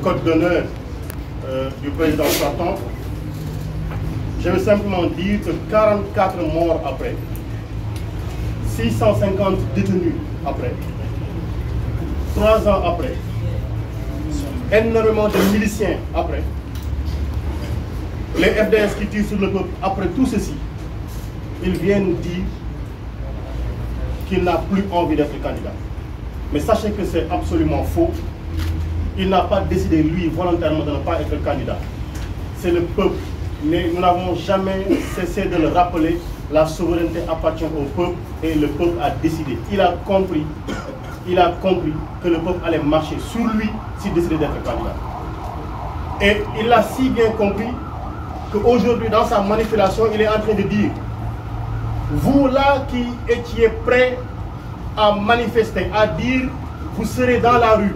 Code d'honneur du président sortant, je veux simplement dire que 44 morts après, 650 détenus après, 3 ans après, énormément de miliciens après, les FDS qui tirent sur le peuple après tout ceci, il vient nous dire qu'il n'a plus envie d'être candidat. Mais sachez que c'est absolument faux. Il n'a pas décidé, lui, volontairement de ne pas être candidat. C'est le peuple. Mais nous n'avons jamais cessé de le rappeler. La souveraineté appartient au peuple et le peuple a décidé. Il a compris que le peuple allait marcher sur lui s'il décidait d'être candidat. Et il a si bien compris qu'aujourd'hui, dans sa manipulation, il est en train de dire: vous là qui étiez prêts à manifester, à dire vous serez dans la rue,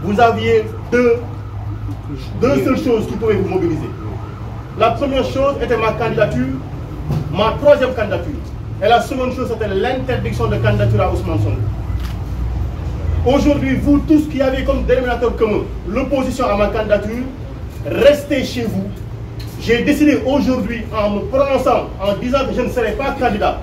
vous aviez deux seules choses qui pouvaient vous mobiliser. La première chose était ma candidature, ma troisième candidature. Et la seconde chose, c'était l'interdiction de candidature à Ousmane Sonko. Aujourd'hui, vous tous qui avez comme dénominateur commun l'opposition à ma candidature, restez chez vous. J'ai décidé aujourd'hui, en me prononçant, en disant que je ne serai pas candidat,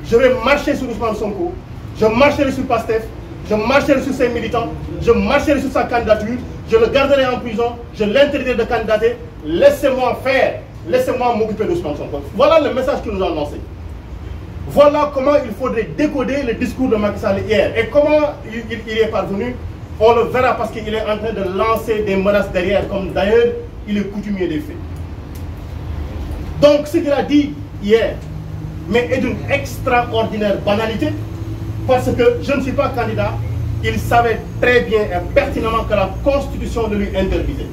je vais marcher sur Ousmane Sonko, je marcherai sur Pastef, je marcherai sur ses militants, je marcherai sur sa candidature, je le garderai en prison, je l'interdirai de candidater. Laissez-moi faire, laissez-moi m'occuper d'Ousmane Sonko. Voilà le message qu'il nous a lancé. Voilà comment il faudrait décoder le discours de Macky Sall hier. Et comment il est parvenu, on le verra parce qu'il est en train de lancer des menaces derrière, comme d'ailleurs il est coutumier des faits. Donc ce qu'il a dit hier, mais est d'une extraordinaire banalité, parce que je ne suis pas candidat. Il savait très bien et pertinemment que la Constitution le lui interdisait.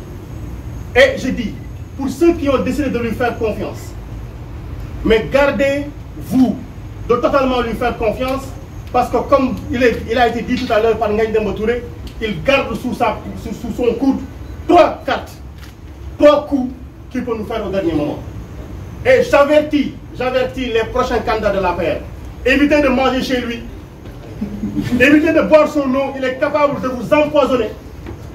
Et je dis, pour ceux qui ont décidé de lui faire confiance, mais gardez-vous de totalement lui faire confiance, parce que comme il a été dit tout à l'heure par Ngagne Demba Touré, il garde sous son coude 3 coups qu'il peut nous faire au dernier moment. Et j'avertis les prochains candidats de l'APR, évitez de manger chez lui, évitez de boire son eau. Il est capable de vous empoisonner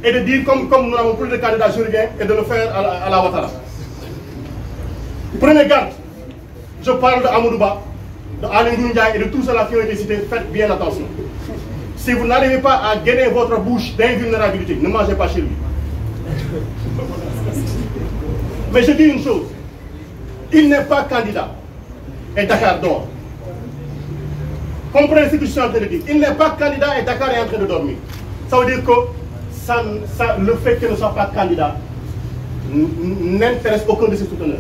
et de dire comme nous n'avons plus de candidats juridiens et de le faire à la Ouattara. Prenez garde. Je parle de Amadou Ba, de Aly Ngouille Ndiaye et de tous ceux-là qui ont été cités. Faites bien attention. Si vous n'arrivez pas à gainer votre bouche d'invulnérabilité, ne mangez pas chez lui. Mais je dis une chose. Il n'est pas candidat et Dakar dort. Comprenez ce que je suis en train de dire. Il n'est pas candidat et Dakar est en train de dormir. Ça veut dire que le fait qu'il ne soit pas candidat n'intéresse aucun de ses souteneurs.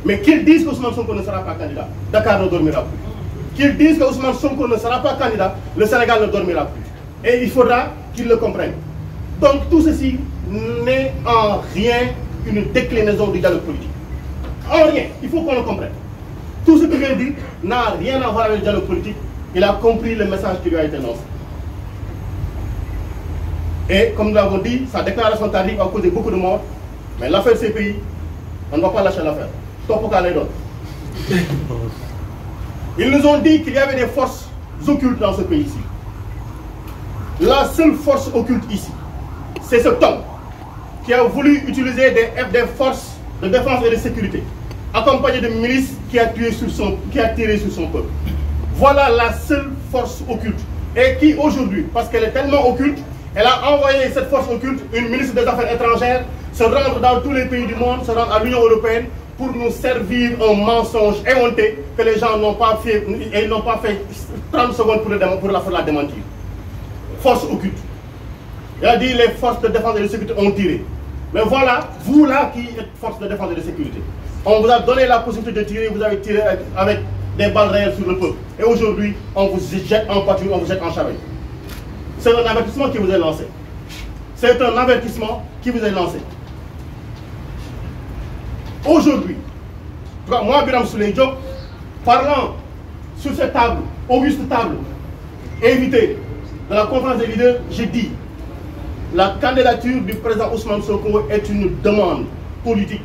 Mais qu'ils disent qu'Ousmane Sonko ne sera pas candidat, Dakar ne dormira plus. Qu'ils disent qu'Ousmane Sonko ne sera pas candidat, le Sénégal ne dormira plus. Et il faudra qu'ils le comprennent. Donc tout ceci n'est en rien une déclinaison du dialogue politique. En rien, il faut qu'on le comprenne. Tout ce que je viens de dire n'a rien à voir avec le dialogue politique. Il a compris le message qui lui a été lancé. Et comme nous l'avons dit, sa déclaration tardive a causé beaucoup de morts. Mais l'affaire CPI, on ne va pas lâcher l'affaire. Top au les d'autres. Ils nous ont dit qu'il y avait des forces occultes dans ce pays-ci. La seule force occulte ici, c'est cet homme qui a voulu utiliser des forces de défense et de sécurité, accompagné de milices qui a tiré sur son peuple. Voilà la seule force occulte. Et qui aujourd'hui, parce qu'elle est tellement occulte, elle a envoyé cette force occulte, une ministre des Affaires étrangères, se rendre dans tous les pays du monde, se rendre à l'Union européenne pour nous servir un mensonge éhonté que les gens n'ont pas fait, et ils n'ont pas fait 30 secondes pour la démentir. Force occulte. Il a dit les forces de défense et de sécurité ont tiré. Mais voilà, vous là qui êtes force de défense et de sécurité, on vous a donné la possibilité de tirer, vous avez tiré avec des balles réelles sur le peuple. Et aujourd'hui, on vous jette en pâture, on vous jette en charrette. C'est un avertissement qui vous est lancé. C'est un avertissement qui vous est lancé. Aujourd'hui, moi, Birame Souleye Diop, parlant sur cette table, auguste table, invité de la conférence des leaders, j'ai dit la candidature du président Ousmane Sonko est une demande politique,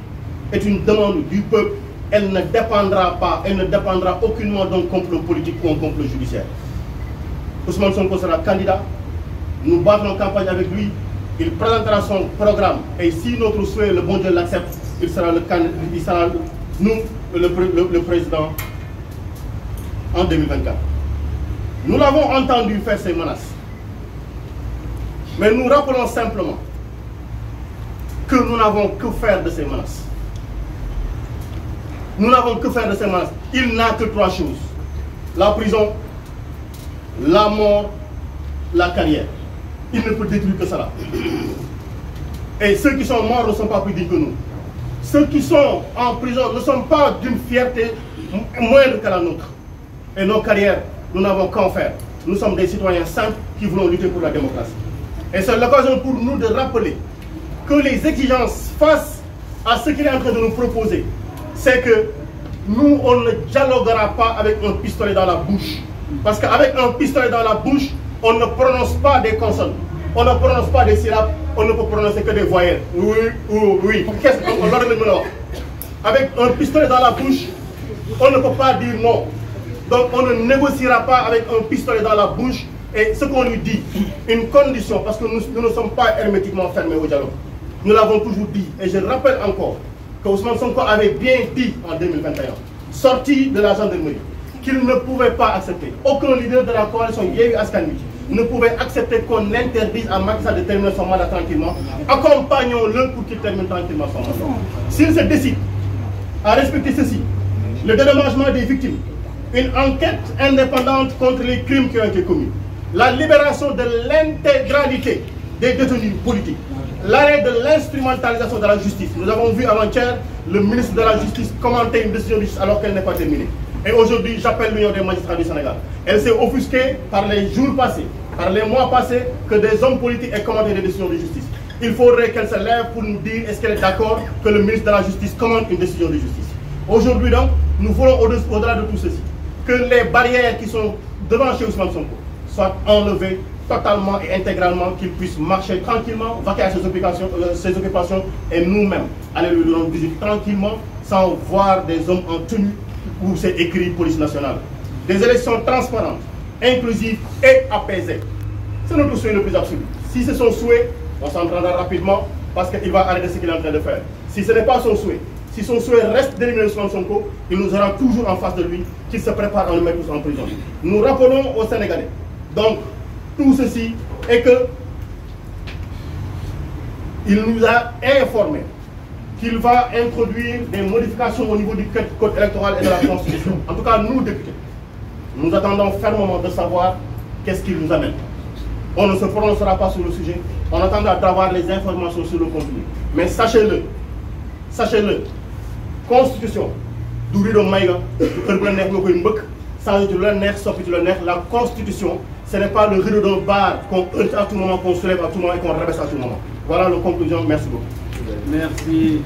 est une demande du peuple. Elle ne dépendra pas, elle ne dépendra aucunement d'un complot politique ou un complot judiciaire. Ousmane Sonko sera candidat, nous battrons campagne avec lui, il présentera son programme et si notre souhait, le bon Dieu l'accepte, il sera nous, le président en 2024. Nous l'avons entendu faire ces menaces. Mais nous rappelons simplement que nous n'avons que faire de ces menaces. Nous n'avons que faire de ces menaces. Il n'a que 3 choses. La prison, la mort, la carrière. Il ne peut détruire que cela. Et ceux qui sont morts ne sont pas plus dignes que nous. Ceux qui sont en prison ne sont pas d'une fierté moindre que la nôtre. Et nos carrières, nous n'avons qu'à en faire. Nous sommes des citoyens simples qui voulons lutter pour la démocratie. Et c'est l'occasion pour nous de rappeler que les exigences face à ce qu'il est en train de nous proposer, c'est que nous, on ne dialoguera pas avec un pistolet dans la bouche. Parce qu'avec un pistolet dans la bouche, on ne prononce pas des consonnes, on ne prononce pas des syllabes, on ne peut prononcer que des voyelles. Oui, oui, oui. Qu'est-ce qu'on leur dit? Avec un pistolet dans la bouche, on ne peut pas dire non. Donc on ne négociera pas avec un pistolet dans la bouche. Et ce qu'on lui dit, une condition, parce que nous ne sommes pas hermétiquement fermés au dialogue. Nous l'avons toujours dit, et je rappelle encore que Ousmane Sonko avait bien dit en 2021, sorti de la gendarmerie, qu'il ne pouvait pas accepter. Aucun leader de la coalition Yewwi Askan Wi ne pouvait accepter qu'on interdise à Macky Sall de terminer son mandat tranquillement. Accompagnons-le pour qu'il termine tranquillement son mandat. S'il se décide à respecter ceci, le dédommagement des victimes, une enquête indépendante contre les crimes qui ont été commis, la libération de l'intégralité des détenus politiques, l'arrêt de l'instrumentalisation de la justice. Nous avons vu avant-hier le ministre de la Justice commenter une décision de justice alors qu'elle n'est pas terminée. Et aujourd'hui, j'appelle l'Union des magistrats du Sénégal. Elle s'est offusquée par les jours passés, par les mois passés, que des hommes politiques aient commenté des décisions de justice. Il faudrait qu'elle se lève pour nous dire est-ce qu'elle est d'accord que le ministre de la Justice commande une décision de justice. Aujourd'hui donc, nous voulons au-delà de tout ceci, que les barrières qui sont devant chez Ousmane Sonko soient enlevées totalement et intégralement, qu'il puisse marcher tranquillement, vaquer à ses occupations et nous-mêmes aller lui rendre visite tranquillement sans voir des hommes en tenue où c'est écrit police nationale. Des élections transparentes, inclusives et apaisées. C'est notre souhait le plus absolu. Si c'est son souhait, on s'en prendra rapidement parce qu'il va arrêter ce qu'il est en train de faire. Si ce n'est pas son souhait, si son souhait reste d'éliminer Ousmane Sonko, il nous aura toujours en face de lui qu'il se prépare à nous mettre tous en prison. Nous rappelons aux Sénégalais, donc, tout ceci est que il nous a informé qu'il va introduire des modifications au niveau du code électoral et de la Constitution. En tout cas, nous, députés, nous attendons fermement de savoir qu'est-ce qu'il nous amène. On ne se prononcera pas sur le sujet, on attendra d'avoir les informations sur le contenu. Mais sachez-le, Constitution, du rideau maïga, la Constitution, ce n'est pas le rideau d'un bar qu'on heurte à tout moment, qu'on se lève à tout moment et qu'on rabaisse à tout moment. Voilà la conclusion. Merci beaucoup. Merci.